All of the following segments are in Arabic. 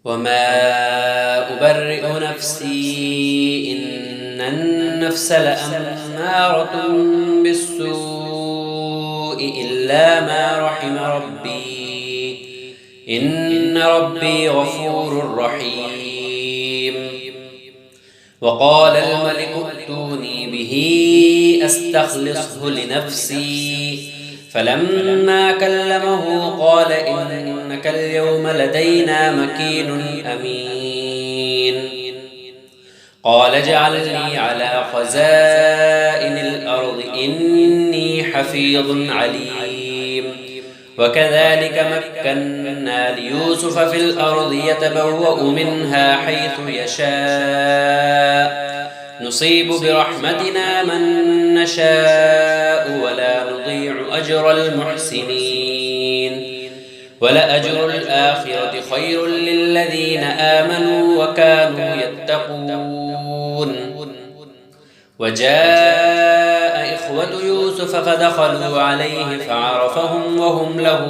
وما أبرئ نفسي إن النفس لأمارة بالسوء إلا ما رحم ربي إن ربي غفور رحيم. وقال الملك ائتوني به أستخلصه لنفسي فلما كلمه قال إنك اليوم لدينا مكين أمين. قال اجعلني على خزائن الأرض إني حفيظ عليم. وكذلك مكنا ليوسف في الأرض يتبوأ منها حيث يشاء نصيب برحمتنا من نشاء ولا نضيع أجر المحسنين ولأجر الآخرة خير للذين آمنوا وكانوا يتقون. وجاء إخوة يوسف فدخلوا عليه فعرفهم وهم له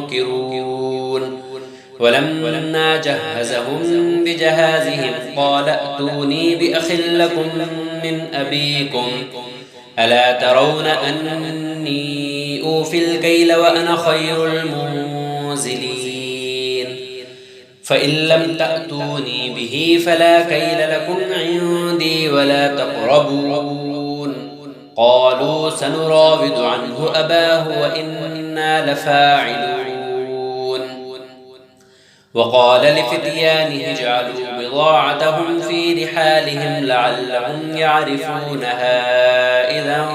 منكرون. ولما جهزهم بجهازهم قال ائتوني بأخ لكم من أبيكم ألا ترون أني أوفي الكيل وأنا خير المنزلين فإن لم تأتوني به فلا كيل لكم عندي ولا تقربون. قالوا سنراود عنه أباه وإنا لفاعلون. وقال لفتيانه اجعلوا بضاعتهم في رحالهم لعلهم يعرفونها إذا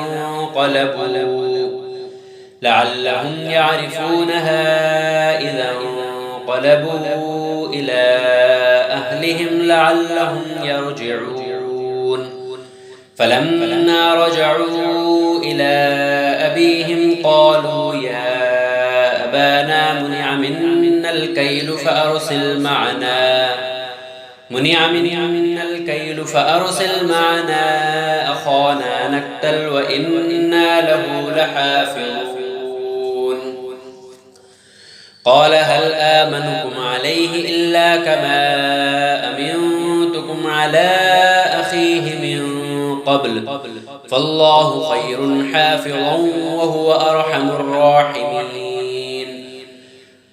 انقلبوا إلى أهلهم لعلهم يرجعون. فلما رجعوا إلى أبيهم قالوا يا أبانا منع منا الكيل فأرسل معنا أخانا نكتل وإنا له لحافظون. قال هل آمنكم عليه إلا كما أمنتكم على أخيه من قبل فالله خير حافظا وهو أرحم الراحمين.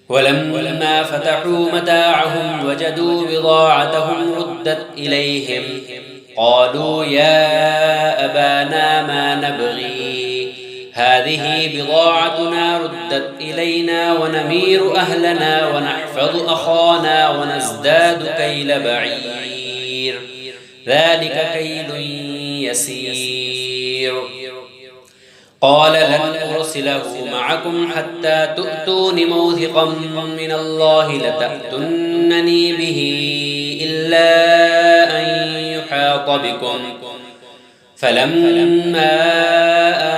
ولما فتحوا متاعهم وجدوا بضاعتهم ردت إليهم قالوا يا أبانا ما نبغي هذه بضاعتنا ردت إلينا ونمير أهلنا ونحفظ أخانا ونزداد كيل بعير ذلك كيل يسير. قال لن أرسله معكم حتى تؤتون موثقا من الله لتأتونني به إلا أن يحاط بكم. فلما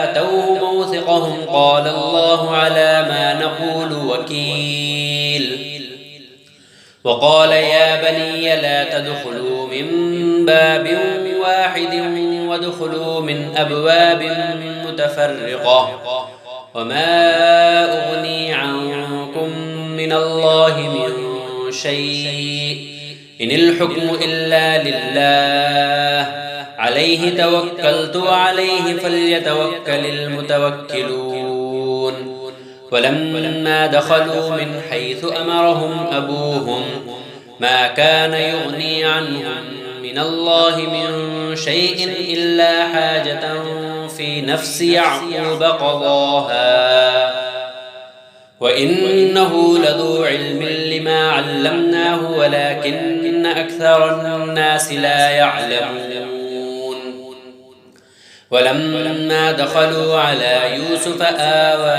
آتوه موثقهم قال الله على ما نقول وكيل. وقال يا بني لا تدخلوا من باب واحد وادخلوا من أبواب متفرقة وما أغني عنكم من الله من شيء إن الحكم إلا لله عليه توكلت وعليه فليتوكل المتوكلون. ولما دخلوا من حيث أمرهم أبوهم ما كان يغني عنهم من الله من شيء إلا حاجة في نفس يعقوب قضاها وإنه لذو علم لما علمناه ولكن أكثر الناس لا يعلمون. ولما دخلوا على يوسف آوى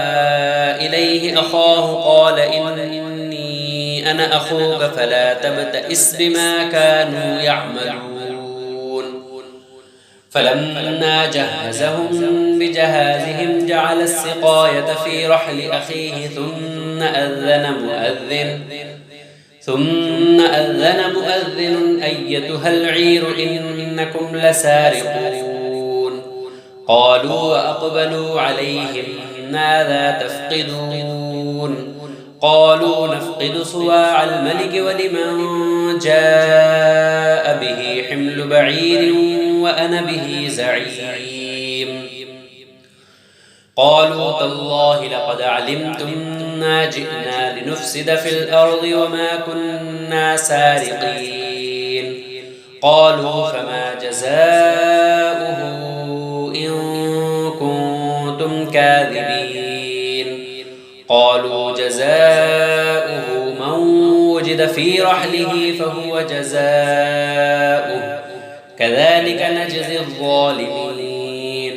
إليه أخاه قال إني أنا أخوك فلا تبتئس بما كانوا يعملون. فلما جهزهم بجهازهم جعل السقاية في رحل أخيه ثم أذن مؤذن أيتها العير إنكم لسارقون. قالوا وأقبلوا عليهم ماذا تفقدون قالوا نفقد صواع الملك ولمن جاء به حمل بعير وأنا به زعيم. قالوا تالله لقد علمتم ما جئنا لنفسد في الأرض وما كنا سارقين. قالوا فما جزاؤه إن كنتم كاذبين. قالوا جزاؤه من وجد في رحله فهو جزاؤه كذلك نجزي الظالمين.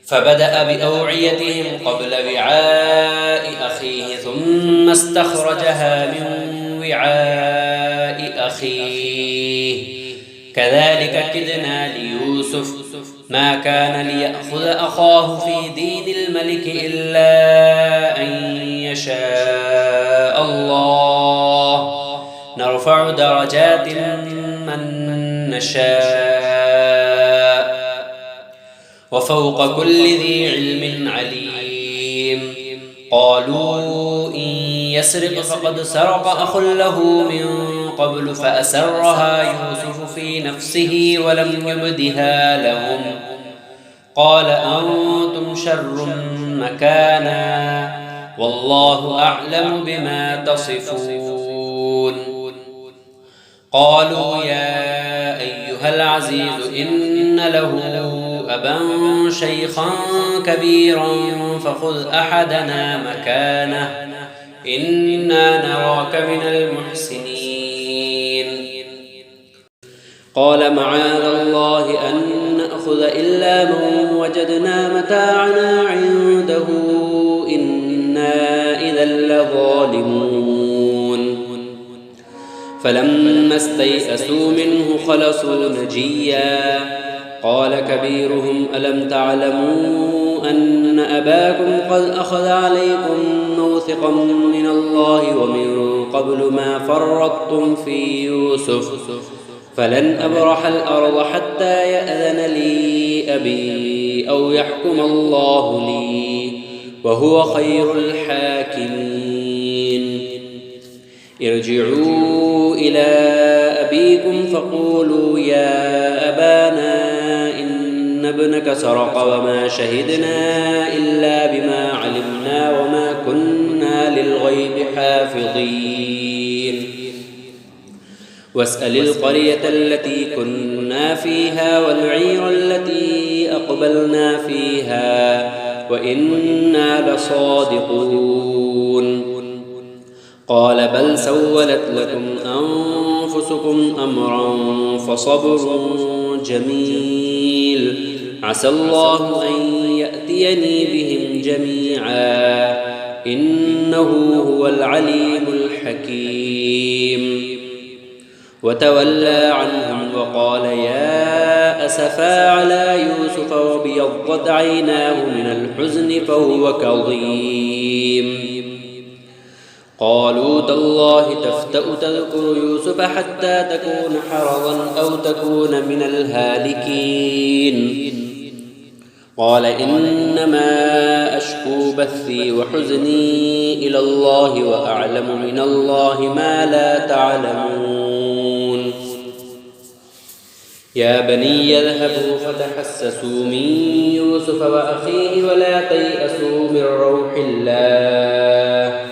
فبدأ بأوعيتهم قبل وعاء أخيه ثم استخرجها من وعاء أخيه كذلك كدنا ليوسف ما كان ليأخذ أخاه في دين الملك إلا أن يشاء الله نرفع درجات من نشاء وفوق كل ذي علم عليم. قالوا إن يسرق فقد سرق أخ له من قبل فأسرها يوسف في نفسه ولم يبدها لهم. قال أنتم شر مكانا والله أعلم بما تصفون. قالوا يا أيها العزيز إن له أبا شيخا كبيرا فخذ أحدنا مكانه إنا نراك من المحسنين. قال معاذ الله أن نأخذ إلا من وجدنا متاعنا عنده إنا إذا لظالمون. فلما استيئسوا منه خلصوا نجيا. قال كبيرهم ألم تعلموا أن أباكم قد أخذ عليكم موثقا من الله ومن قبل ما فرطتم في يوسف فلن أبرح الأرض حتى يأذن لي أبي أو يحكم الله لي وهو خير الحاكمين. ارجعوا إلى أبيكم فقولوا يا أبانا إن ابنك سرق وما شهدنا إلا بما علمنا وما كنا للغيب حافظين. واسأل القرية التي كنا فيها والعير التي أقبلنا فيها وإنا لصادقون. قال بل سولت لكم أنفسكم أمرا فصبر جميل عسى الله أن يأتيني بهم جميعا إنه هو العليم الحكيم. وتولى عنهم وقال يا أسفا على يوسف وابيضت عيناه من الحزن فهو كظيم. قالوا تالله تفتأ تذكر يوسف حتى تكون حرضا أو تكون من الهالكين. قال إنما أشكو بثي وحزني إلى الله وأعلم من الله ما لا تعلمون. يا بني اذهبوا فتحسسوا من يوسف وأخيه ولا تيأسوا من روح الله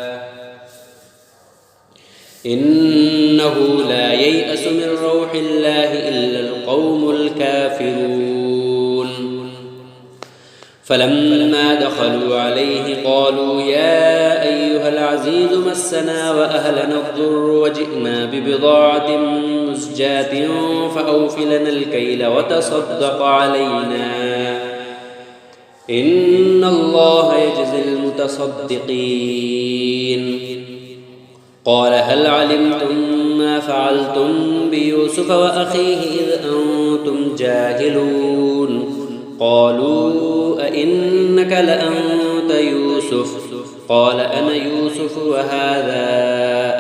إنه لا ييأس من روح الله إلا القوم الكافرون. فلما دخلوا عليه قالوا يا أيها العزيز مسنا وأهلنا الضر وجئنا ببضاعة مزجاة فأوف لنا الكيل وتصدق علينا إن الله يجزي المتصدقين. قال هل علمتم ما فعلتم بيوسف وأخيه إذ أنتم جاهلون. قالوا أئنك لأنت يوسف قال أنا يوسف وهذا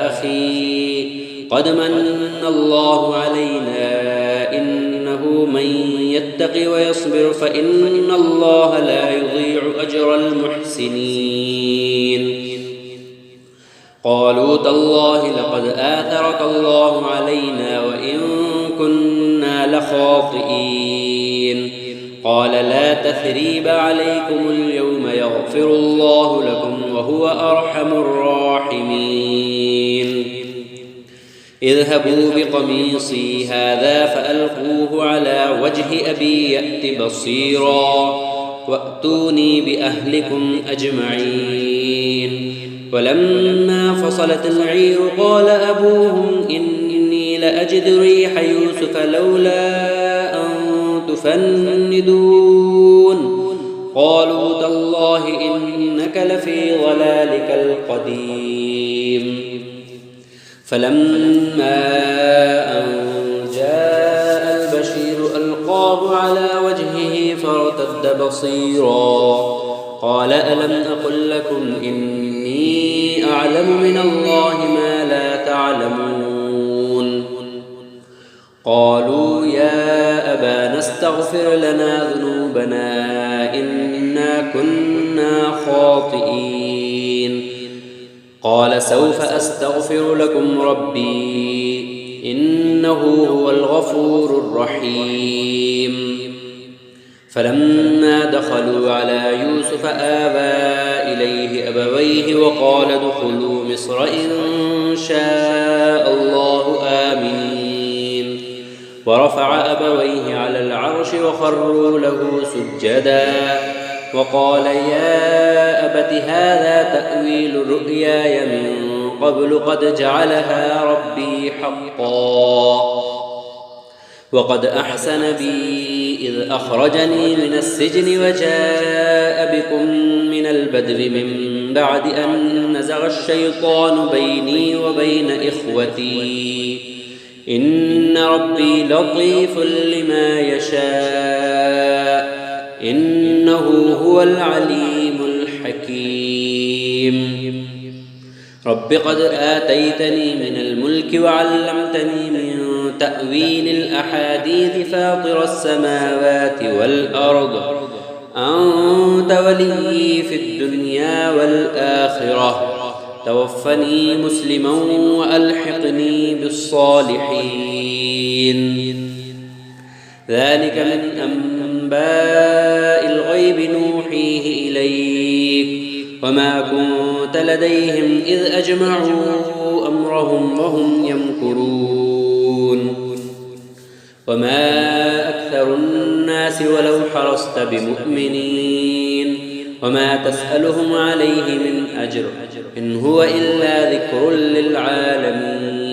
أخي قد من الله علينا إنه من يتق ويصبر فإن الله لا يضيع أجر المحسنين. قالوا تالله لقد آثرك الله علينا وإن كنا لخاطئين قال لا تثريب عليكم اليوم يغفر الله لكم وهو أرحم الراحمين اذهبوا بقميصي هذا فألقوه على وجه أبي يأت بصيرا وأتوني بأهلكم أجمعين ولما فصلت العير قال أبوهم إني لأجد ريح يوسف لولا أن تفندون قالوا تالله إنك لفي ضلالك القديم فلما أن جاء البشير ألقاه على وجهه فارتد بصيرا قال ألم أقل لكم إني أعلم من الله ما لا تعلمون قالوا يا أبانا استغفر لنا ذنوبنا إنا كنا خاطئين قال سوف أستغفر لكم ربي إنه هو الغفور الرحيم فلما دخلوا على يوسف آوى إليه أبويه وقال ادخلوا مصر إن شاء الله آمين ورفع أبويه على العرش وخروا له سجدا وقال يا أبت هذا تأويل رؤياي من قبل قد جعلها ربي حقا وقد أحسن بي إذ أخرجني من السجن وجاء بكم من البدو من بعد أن نزغ الشيطان بيني وبين إخوتي إن ربي لطيف لما يشاء إنه هو العليم الحكيم رب قد آتيتني من الملك وعلمتني من تأويل الأحاديث فاطر السماوات والأرض أنت ولي في الدنيا والآخرة توفني مسلما وألحقني بالصالحين ذلك من أنباء الغيب نوحيه إليك وما كنت لديهم إذ أجمعوا أمرهم وهم يمكرون وما أكثر الناس ولو حرصت بمؤمنين وما تسألهم عليه من أجر إن هو إلا ذكر للعالمين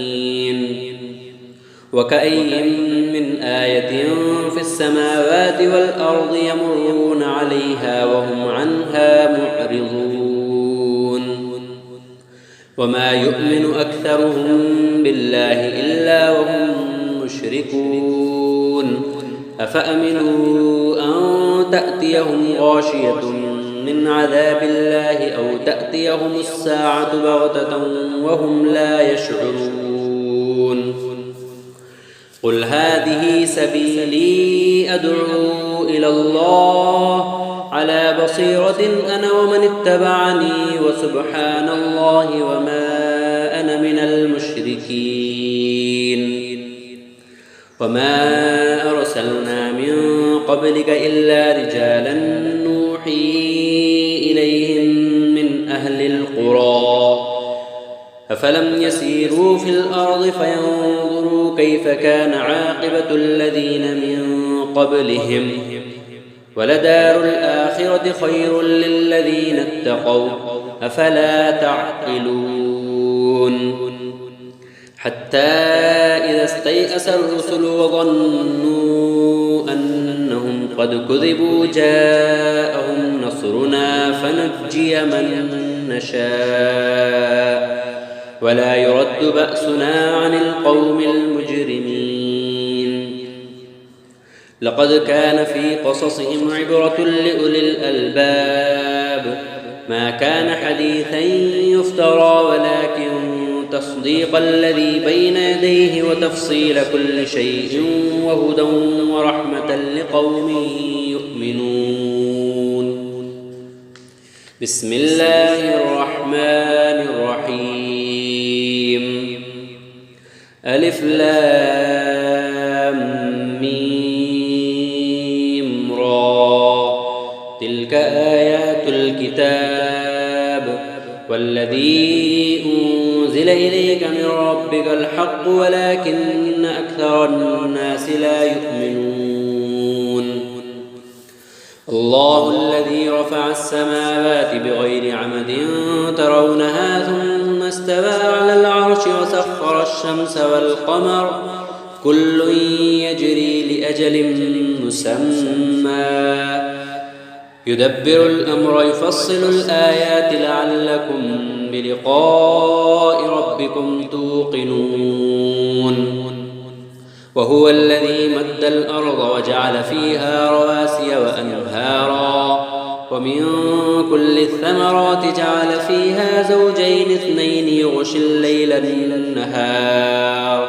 وكأي من آية في السماوات والأرض يمرون عليها وهم عنها معرضون وما يؤمن أكثرهم بالله إلا وهم مشركون أفأمنوا أن تأتيهم غاشية من عذاب الله أو تأتيهم الساعة بغتة وهم لا يشعرون قل هذه سبيلي أدعو إلى الله على بصيرة أنا ومن اتبعني وسبحان الله وما أنا من المشركين وما أرسلنا من قبلك إلا رجالا نوحي إليهم من أهل القرى أفلم يسيروا في الأرض فينظروا كيف كان عاقبة الذين من قبلهم ولدار الآخرة خير للذين اتقوا أفلا تعقلون حتى إذا استيأس الرسل وظنوا أنهم قد كذبوا جاءهم نصرنا فنجي من نشاء ولا يرد بأسنا عن القوم المجرمين لقد كان في قصصهم عبرة لأولي الألباب ما كان حديثا يفترى ولكن تصديق الذي بين يديه وتفصيل كل شيء وهدى ورحمة لقوم يؤمنون بسم الله الرحمن الرحيم ألف لام ميم را تلك آيات الكتاب والذي أنزل إليك من ربك الحق ولكن أكثر الناس لا يؤمنون الله الذي رفع السماوات بغير عمد ترونها ثم استوى على العرش وسخر الشمس والقمر كل يجري لأجل مسمى يدبر الأمر يفصل الآيات لعلكم بلقاء ربكم توقنون وهو الذي مد الأرض وجعل فيها رواسي وأنهارا ومن كل الثمرات جعل فيها زوجين اثنين يغشي الليل النهار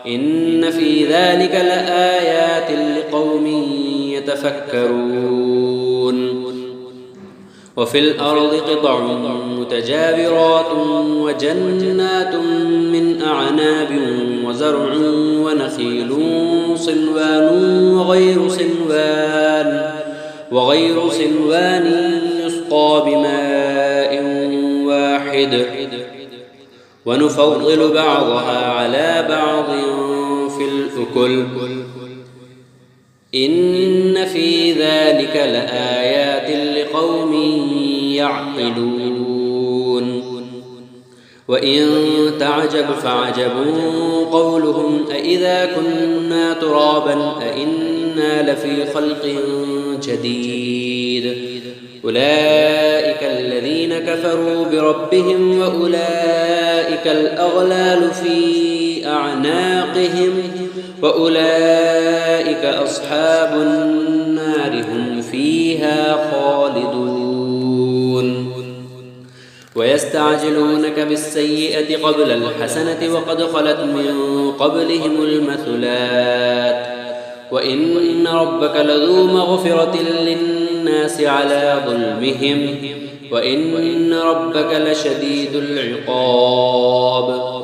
إن في ذلك لآيات لقوم يتفكرون وفي الأرض قطع متجاورات وجنات من أعناب وزرع ونخيل صنوان وغير صنوان يسقى بماء واحد ونفضل بعضها على بعض في الأكل إن في ذلك لآيات لقوم يعقلون وإن تعجب فعجب قولهم أإذا كنا ترابا أإنا لفي خلق جديد أولئك الذين كفروا بربهم وأولئك الأغلال في أعناقهم وأولئك أصحاب النار هم فيها خالدون ويستعجلونك بالسيئة قبل الحسنة وقد خلت من قبلهم المثلات وإن ربك لذو مغفرة للناس على ظلمهم وإن ربك لشديد العقاب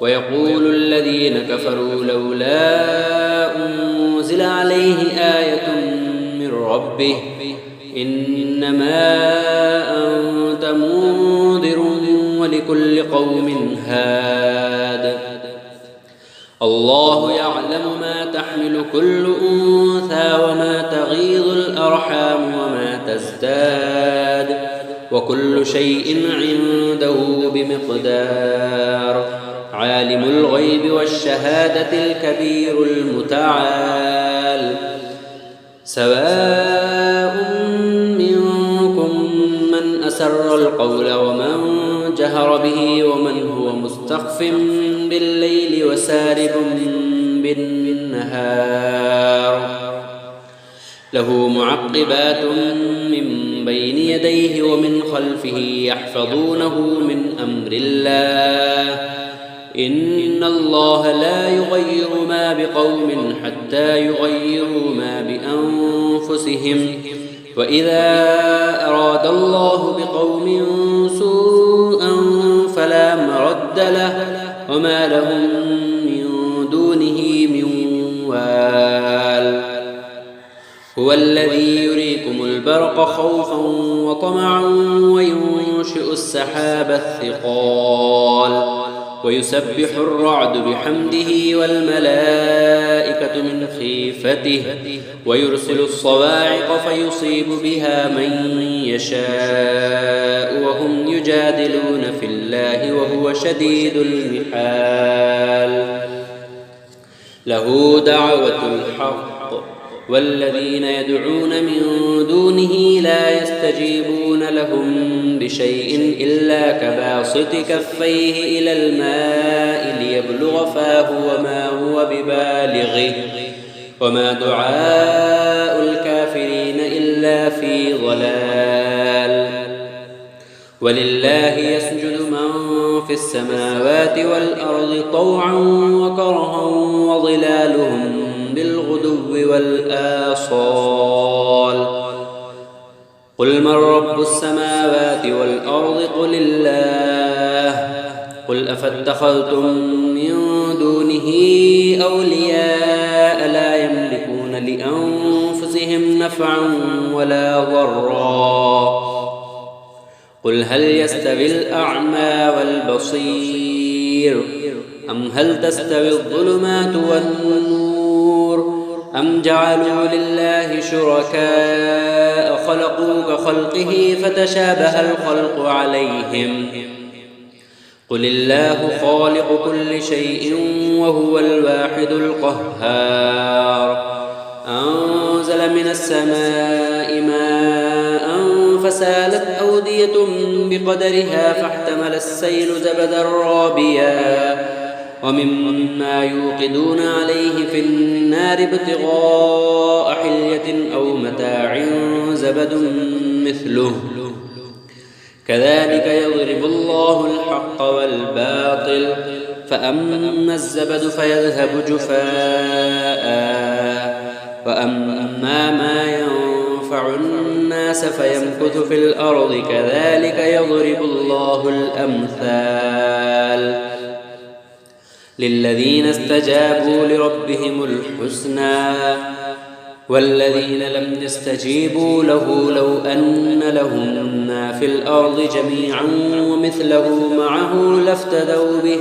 ويقول الذين كفروا لولا أنزل عليه آية من ربه إنما أنت منذر ولكل قوم هاد الله يعلم ما تحمل كل أنثى وما تغيض الأرحام وما تزداد وكل شيء عنده بمقدار عالم الغيب والشهادة الكبير المتعال سواء منكم من أسر القول ومن جهر به ومن هو مستخف بالليل وسارب بالنهار له معقبات من بين يديه ومن خلفه يحفظونه من أمر الله إن الله لا يغير ما بقوم حتى يغيروا ما بأنفسهم وإذا أراد الله بقوم سوءا فلا مرد له وما لهم من دونه من وال هو الذي يريكم البرق خوفا وطمعا وينشئ السحاب الثقال ويسبح الرعد بحمده والملائكة من خيفته ويرسل الصواعق فيصيب بها من يشاء وهم يجادلون في الله وهو شديد المحال له دعوة الحق والذين يدعون من دونه لا يستجيبون لهم بشيء إلا كباسط كفيه إلى الماء ليبلغ فاه وما هو ببالغه وما دعاء الكافرين إلا في ضلال ولله يسجد من في السماوات والأرض طوعا وكرها وظلالهم بالغدو والآصال قل من رب السماوات والأرض قل أفاتخذتم من دونه أولياء لا يملكون لأنفسهم نفعا ولا ضرا قل هل يستوي الأعمى والبصير أم هل تستوي الظلمات والنور أم جعلوا لله شركاء خلقوا كخلقه فتشابه الخلق عليهم قل الله خالق كل شيء وهو الواحد القهار أنزل من السماء ماء فسالت أودية بقدرها فاحتمل السيل زبدا رابيا ومما يوقدون عليه في النار ابتغاء حلية أو متاع زبد مثله كذلك يضرب الله الحق والباطل فأما الزبد فيذهب جفاء وأما ما ينفع الناس فيمكث في الأرض كذلك يضرب الله الأمثال للذين استجابوا لربهم الحسنى والذين لم يستجيبوا له لو أن لهم ما في الأرض جميعا ومثله معه لافتدوا به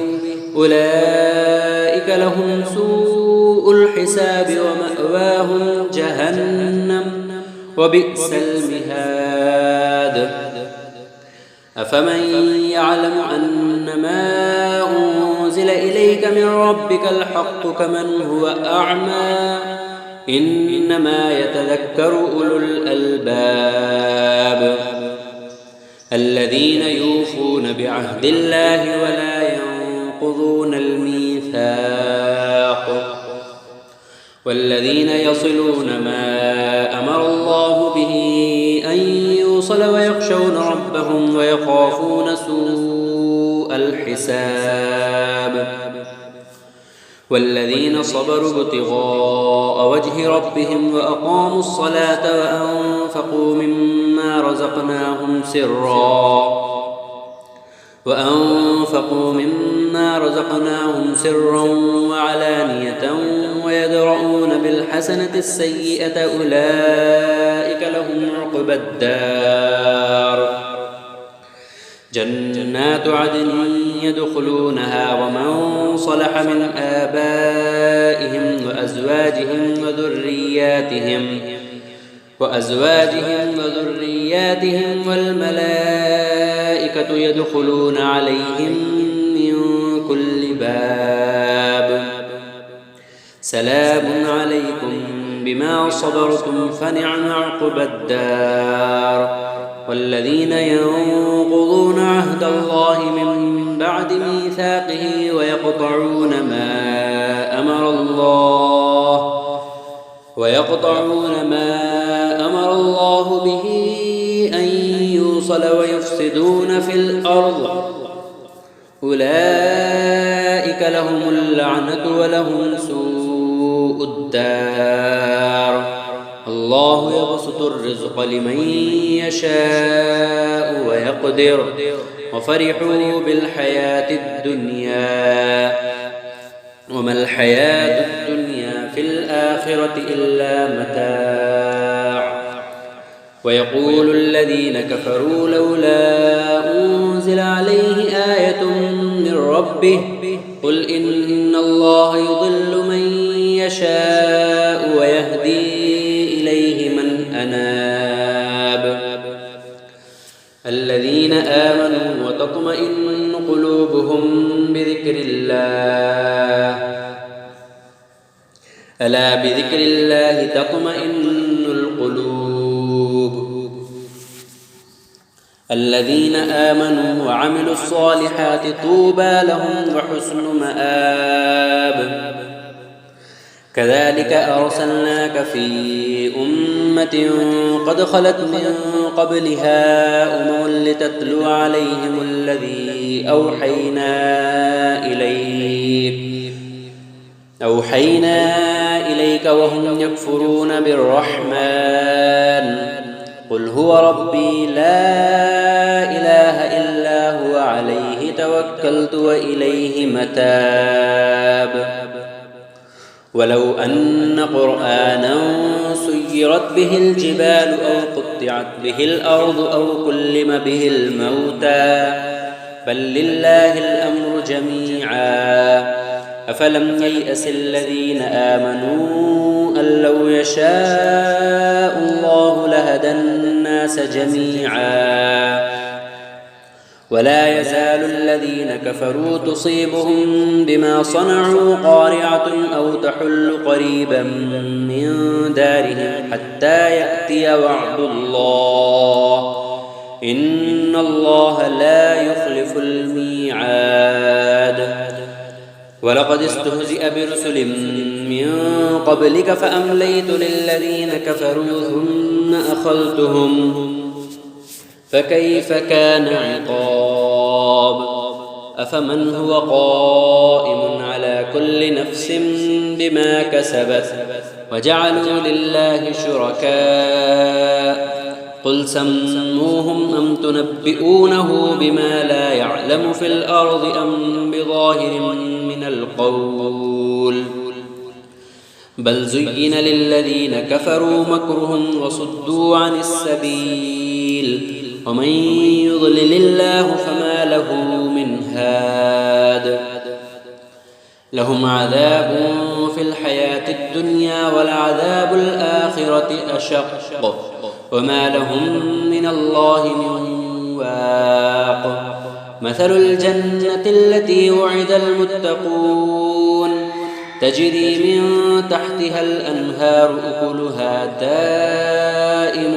أولئك لهم سوء الحساب ومأواهم جهنم وبئس المهاد أفمن يعلم أن ما أنزل إليك من ربك الحق كمن هو أعمى إنما يتذكر أولو الألباب الذين يوفون بعهد الله ولا ينقضون الميثاق والذين يصلون ما أمر الله به أن يوصل ويخشون ربهم ويخافون سوء الحساب والذين صبروا ابتغاء وجه ربهم وأقاموا الصلاة وأنفقوا مما رزقناهم سرا وعلانية ويدرؤون بالحسنة السيئة أولئك لهم عقبى الدار جنات عدن يدخلونها ومن صلح من آبائهم وأزواجهم وذرياتهم والملائكة يدخلون عليهم من كل باب سلام عليكم بما صبرتم فنعم عقبى الدار والذين ينقضون عهد الله من بعد ميثاقه ويقطعون ما أمر الله به أن يوصل ويفسدون في الأرض أولئك لهم اللعنة ولهم سوء الدار الله يبسط الرزق لمن يشاء ويقدر وفرحوا بالحياة الدنيا وما الحياة الدنيا في الآخرة إلا متاع ويقول الذين كفروا لولا أنزل عليه آية من ربه قل إن الله يضل من يشاء ويهدي إليه من أناب الذين آمنوا وتطمئن قلوبهم بذكر الله ألا بذكر الله تطمئن القلوب الذين آمنوا وعملوا الصالحات طوبى لهم وحسن مآب كذلك أرسلناك في أمة قد خلت من قبلها أمم لتتلو عليهم الذي أوحينا إليك وهم يكفرون بالرحمن قل هو ربي لا إله إلا هو عليه عليه توكلت وإليه متاب. ولو أن قرآنا سيرت به الجبال أو قطعت به الأرض أو كلم به الموتى بل لله الأمر جميعا أفلم ييأس الذين آمنوا أن لو يشاء الله لهدى الناس جميعا ولا يزال الذين كفروا تصيبهم بما صنعوا قارعة أو تحل قريبا من دارهم حتى يأتي وعد الله إن الله لا يخلف الميعاد. ولقد استهزئ برسل من قبلك فأمليت للذين كفروا ثم أخذتهم فكيف كان عقاب. أفمن هو قائم على كل نفس بما كسبت وجعلوا لله شركاء قل سموهم أم تنبئونه بما لا يعلم في الأرض أم بظاهر من القول بل زين للذين كفروا مكرهم وصدوا عن السبيل ومن يضلل الله فما له من هاد. لهم عذاب في الحياة الدنيا ولعذاب الآخرة أشق وما لهم من الله من واق. مثل الجنة التي وعد المتقون تجري من تحتها الأنهار أكلها دائم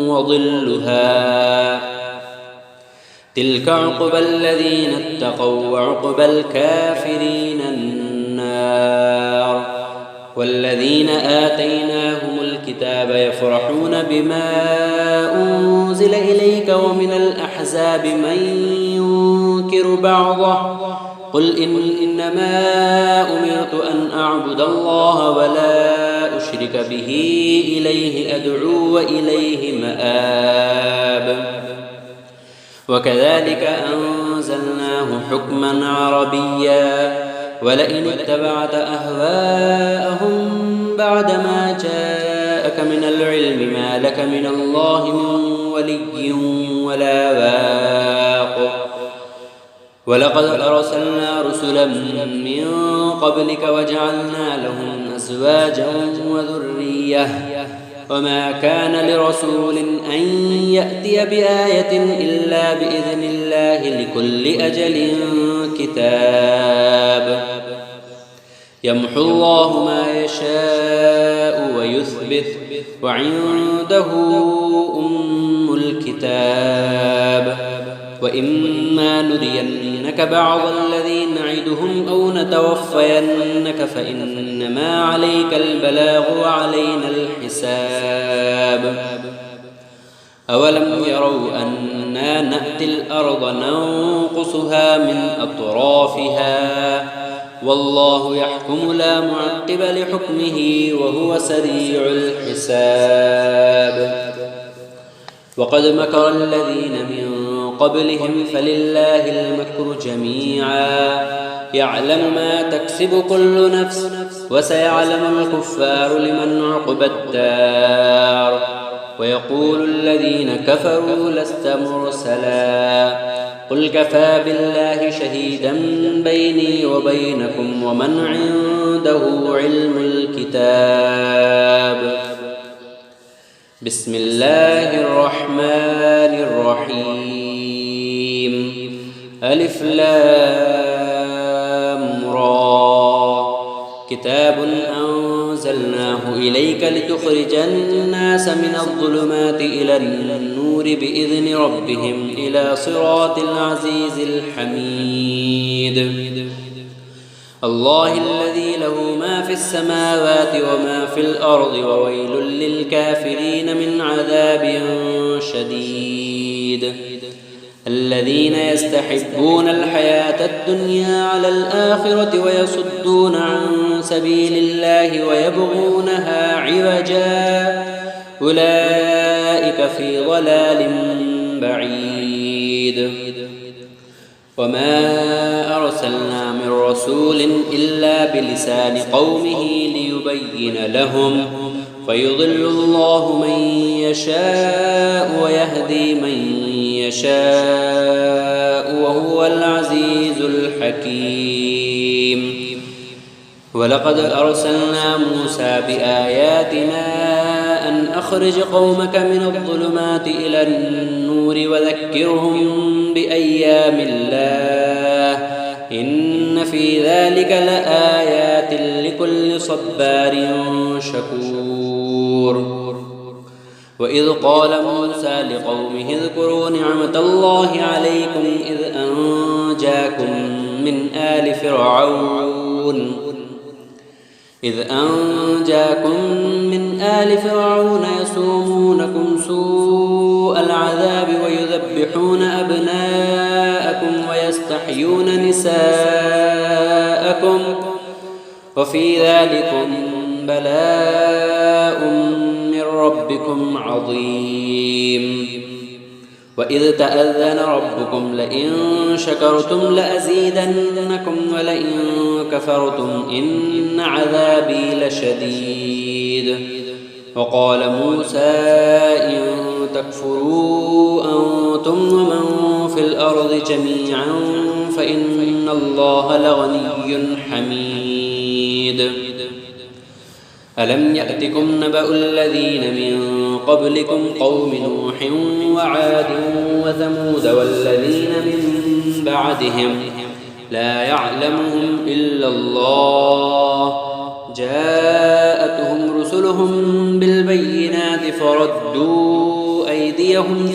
وظلها تلك عقبى الذين اتقوا وعقبى الكافرين النار. والذين آتيناهم الكتاب يفرحون بما أنزل إليك ومن الأحزاب من ينكر بعضه قل إنما أمرت أن أعبد الله ولا أشرك به إليه أدعو وإليه مآب. وكذلك أنزلناه حكما عربيا ولئن اتبعت أهواءهم بعدما جاءك من العلم ما لك من الله من ولي ولا واق. ولقد أرسلنا رسلا من قبلك وجعلنا لهم أزواجا وذرية وما كان لرسول أن يأتي بآية إلا بإذن الله لكل أجل كتاب. يمحو الله ما يشاء ويثبت وعنده أم الكتاب. وإما نرينك بعض الذي نعدهم أو نتوفينك فإنما عليك البلاغ وعلينا الحساب. أولم يروا أنا نأتي الأرض ننقصها من أطرافها والله يحكم لا معقب لحكمه وهو سريع الحساب. وقد مكر الذين من قبلهم فلله المكر جميعا يعلم ما تكسب كل نفس وسيعلم الكفار لمن عقبى الدار. ويقول الذين كفروا لست مرسلا قل كفى بالله شهيدا بيني وبينكم ومن عنده علم الكتاب. بسم الله الرحمن الرحيم ألف لام را كتاب أنزلناه إليك لتخرج الناس من الظلمات إلى النور بإذن ربهم إلى صراط العزيز الحميد. الله الذي له ما في السماوات وما في الأرض وويل للكافرين من عذاب شديد. الذين يستحبون الحياة الدنيا على الآخرة ويصدون عن سبيل الله ويبغونها عوجا أولئك في ضلال بعيد. وما أرسلنا من رسول إلا بلسان قومه ليبين لهم فيضل الله من يشاء ويهدي من يشاء وهو العزيز الحكيم. ولقد أرسلنا موسى بآياتنا أن أخرج قومك من الظلمات إلى النور وذكرهم بأيام الله إن في ذلك لآيات لكل صبار شكور. وإذ قال موسى لقومه اذكروا نعمة الله عليكم إذ أنجاكم من آل فرعون يسومونكم سوء العذاب ويذبحون أبناءكم ويستحيون نساءكم وفي ذلكم بلاء من ربكم عظيم. وإذ تأذن ربكم لئن شكرتم لأزيدنكم ولئن كفرتم إن عذابي لشديد. وقال موسى إن تكفروا أنتم ومن في الأرض جميعا فإن الله لغني حميد. ألم يأتكم نبأ الذين من قبلكم قوم نوح وعاد وثمود والذين من بعدهم لا يعلمهم إلا الله جاءتهم رسلهم بالبينات فردوا أيديهم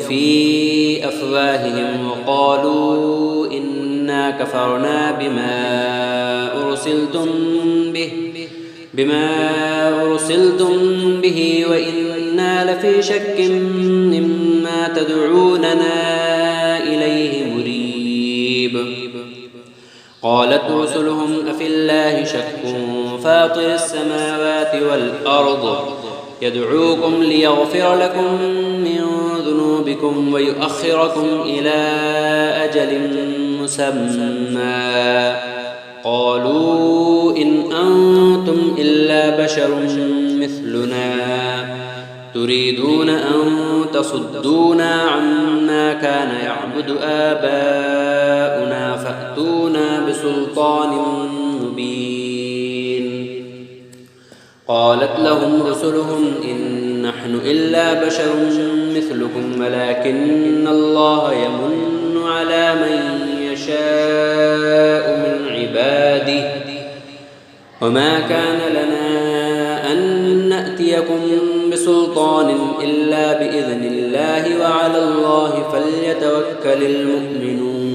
في أفواههم وقالوا إنا كفرنا بما أرسلتم به وإنا لفي شك مما تدعوننا إليه مريب. قالت رسلهم أفي الله شك فاطر السماوات والأرض يدعوكم ليغفر لكم من ذنوبكم ويؤخركم إلى أجل مسمى قالوا إن أنتم إلا بشر مثلنا تريدون أن تصدونا عما كان يعبد آباؤنا فأتونا بسلطان مبين. قالت لهم رسلهم إن نحن إلا بشر مثلكم ولكن الله يمن على من يشاء من عباده وما كان لنا أن نأتيكم بسلطان إلا بإذن الله وعلى الله فليتوكل المؤمنون.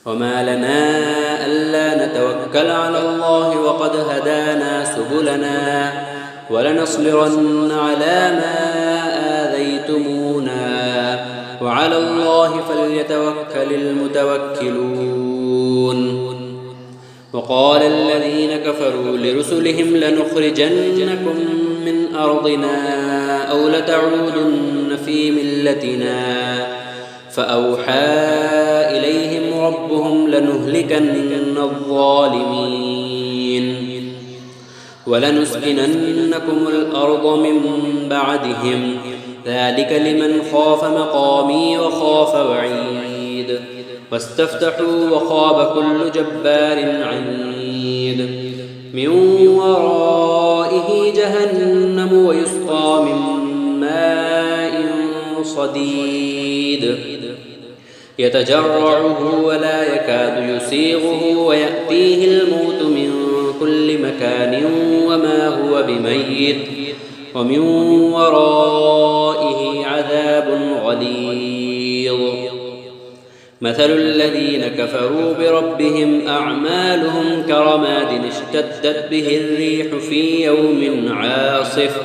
وما لنا ألا نتوكل على الله وقد هدانا سبلنا ولنصبرن على ما آذيتمونا وعلى الله فليتوكل المتوكلون. وقال الذين كفروا لرسلهم لنخرجنكم من أرضنا أو لتعودن في ملتنا فأوحى إليهم ربهم لنهلكن الظالمين ولنسكننكم الأرض من بعدهم ذلك لمن خاف مقامي وخاف وعيد. واستفتحوا وخاب كل جبار عنيد من ورائه جهنم ويسقى من ماء صديد يتجرعه ولا يكاد يسيغه ويأتيه الموت من كل مكان وما هو بميت ومن ورائه عذاب غليظ. مثل الذين كفروا بربهم أعمالهم كرماد اشتدت به الريح في يوم عاصف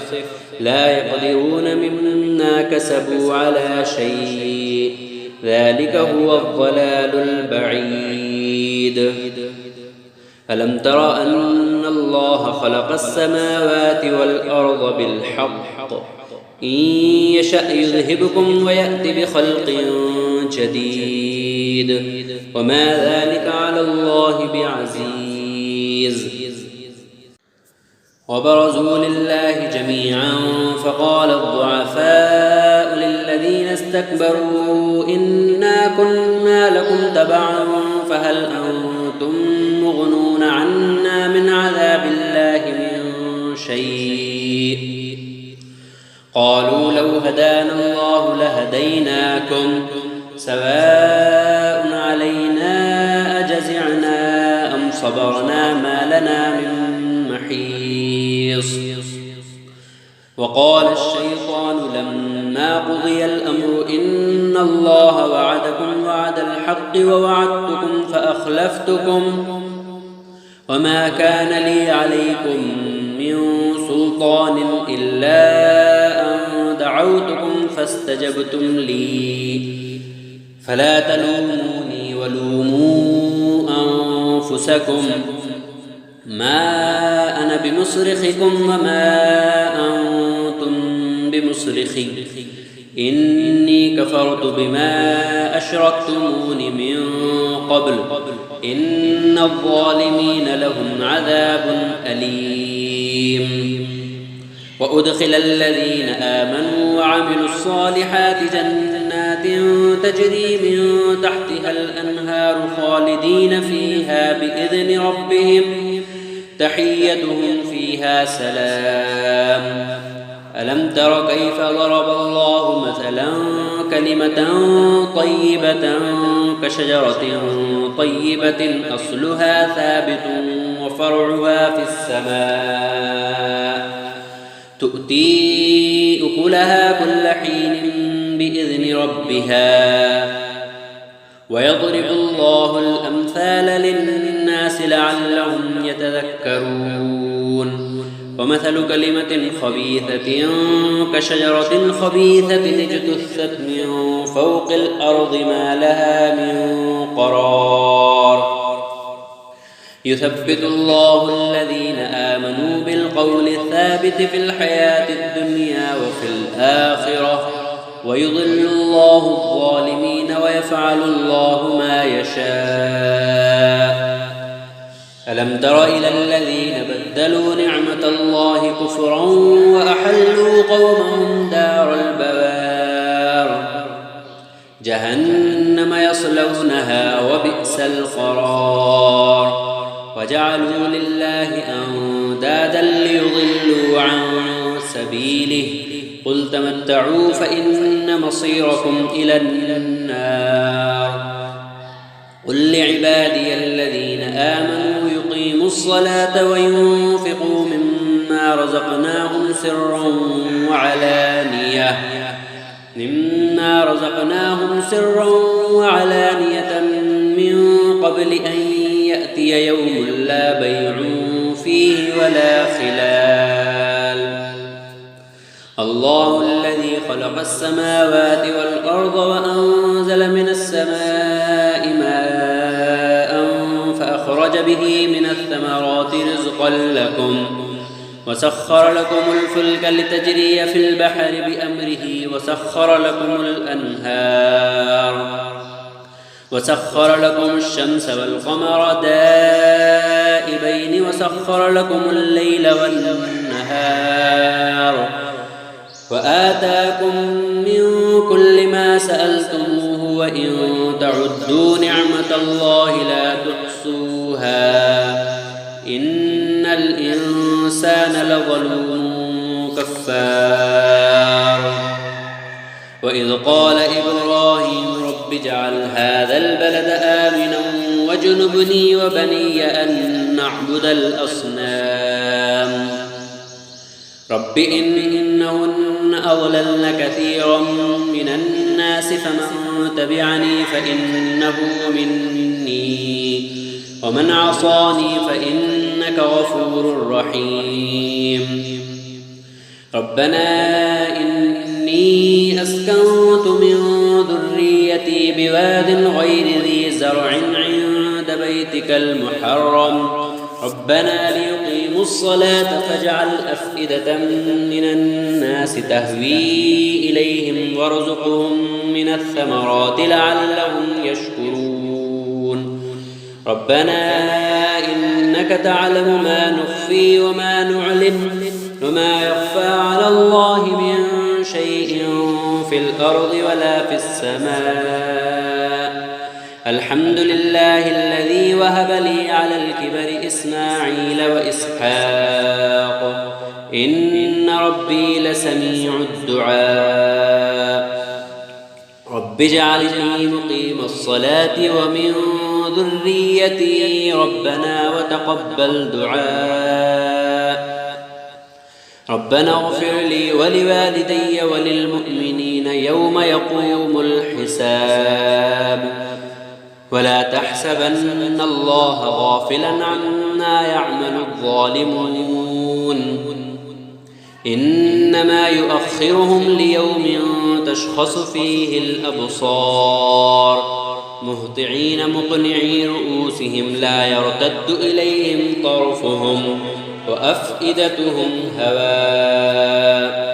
لا يقدرون مما كسبوا على شيء ذلك هو الضلال البعيد. ألم تر أن الله خلق السماوات والأرض بالحق إن يشأ يذهبكم ويأت بخلق جديد وما ذلك على الله بعزيز وبرزوا لله جميعا فقال الضعفاء للذين استكبروا إنا كنا لكم تبعا فهل أنتم مغنون عنا من عذاب الله من شيء قالوا لو هدانا الله لهديناكم سواء علينا أجزعنا أم صبرنا ما لنا من محيص وقال الشيطان لما قضي الأمر إن الله وعدكم وعد الحق ووعدتكم فأخلفتكم وما كان لي عليكم من سلطان إلا أن دعوتكم فاستجبتم لي فلا تلوموني ولوموا أنفسكم ما أنا بمصرخكم وما أنتم بمصرخي إني كفرت بما أشركتمون من قبل إن الظالمين لهم عذاب أليم وأدخل الذين آمنوا وعملوا الصالحات جنات تجري من تحتها الأنهار خالدين فيها بإذن ربهم تحيتهم فيها سلام ألم تر كيف ضرب الله مثلا كلمة طيبة كشجرة طيبة أصلها ثابت وفرعها في السماء تؤتي أكلها كل حين بإذن ربها ويضرب الله الأمثال للناس لعلهم يتذكرون ومثل كلمة خبيثة كشجرة خبيثة اجتثت من فوق الأرض ما لها من قرار يثبت الله الذين آمنوا بالقول الثابت في الحياة الدنيا وفي الآخرة ويضل الله الظالمين ويفعل الله ما يشاء ألم تر إلى الذين بدلوا نعمة الله كفرا وأحلوا قومهم دار البوار جهنم يصلونها وبئس القرار وجعلوا لله أندادا ليضلوا عن سبيله قل تمتعوا فإن مصيركم إلى النار قل لعبادي الذين آمنوا يقيموا الصلاة وينفقوا مما رزقناهم سرا وعلانية من قبل أن يأتي يوم لا بيع فيه ولا خلال الله الذي خلق السماوات والأرض وأنزل من السماء ماء فأخرج به من الثمرات رزقا لكم وسخر لكم الفلك لتجري في البحر بأمره وسخر لكم الأنهار وسخر لكم الشمس والقمر دائبين وسخر لكم الليل والنهار وآتاكم من كل ما سألتموه وإن تعدوا نعمة الله لا تحصوها إن الإنسان لظلوم كفار وإذ قال إبراهيم رب اجعل هذا البلد آمنا واجنبني وبني أن نعبد الأصنام رب إنهن أضللن كثيرا من الناس فمن تبعني فإنه مني ومن عصاني فإنك غفور رحيم ربنا إني أسكنت من ذريتي بواد غير ذي زرع عند بيتك المحرم ربنا ليقيموا الصلاة فاجعل أفئدة من الناس تهوي إليهم وارزقهم من الثمرات لعلهم يشكرون ربنا إنك تعلم ما نخفي وما نعلن وما يخفى على الله من شيء في الأرض ولا في السماء الحمد لله الذي وهب لي على الكبر إسماعيل وإسحاق إن ربي لسميع الدعاء رب اجعلني مقيم الصلاة ومن ذريتي ربنا وتقبل دعاء ربنا اغفر لي ولوالدي وللمؤمنين يوم يقوم الحساب ولا تحسبن الله غافلا عما يعمل الظالمون إنما يؤخرهم ليوم تشخص فيه الأبصار مهطعين مقنعي رؤوسهم لا يرتد إليهم طرفهم وأفئدتهم هواء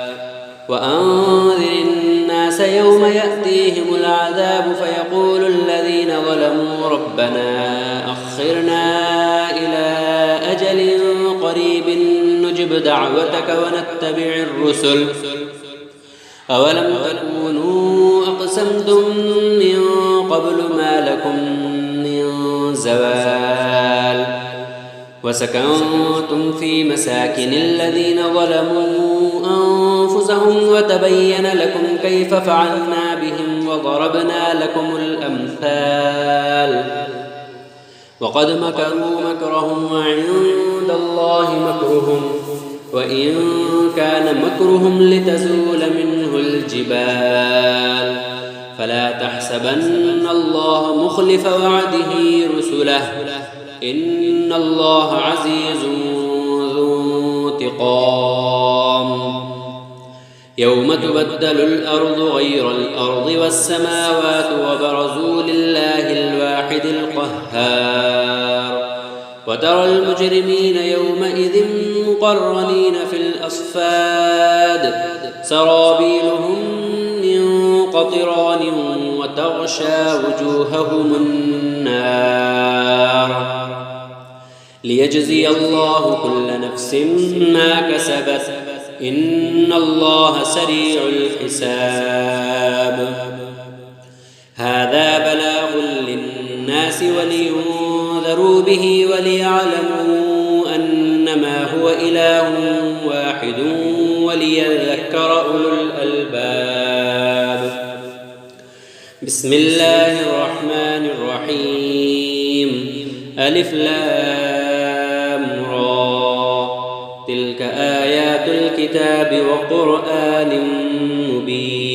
وأنذر الناس يوم يأتيهم العذاب فيقول الذين ظلموا ربنا أخرنا إلى أجل قريب نجب دعوتك ونتبع الرسل أولم تكونوا أقسمتم من قبل ما لكم من زوال وسكنتم في مساكن الذين ظلموا أنفسهم وتبين لكم كيف فعلنا بهم وضربنا لكم الأمثال وقد مكروا مكرهم وعند الله مكرهم وإن كان مكرهم لتزول منه الجبال فلا تحسبن الله مخلف وعده رسله إن الله عزيز ذو انتقام يوم تبدل الأرض غير الأرض والسماوات وبرزوا لله الواحد القهار وترى المجرمين يومئذ مقرنين في الأصفاد سرابيلهم من قطران وتغشى وجوههم النار ليجزي الله كل نفس ما كسبت إن الله سريع الحساب هذا بلاغ للناس ولينذروا به وليعلموا أنما هو إله واحد وليذكر أولو الألباب بسم الله الرحمن الرحيم ألف لام را تلك آيات الكتاب وقرآن مبين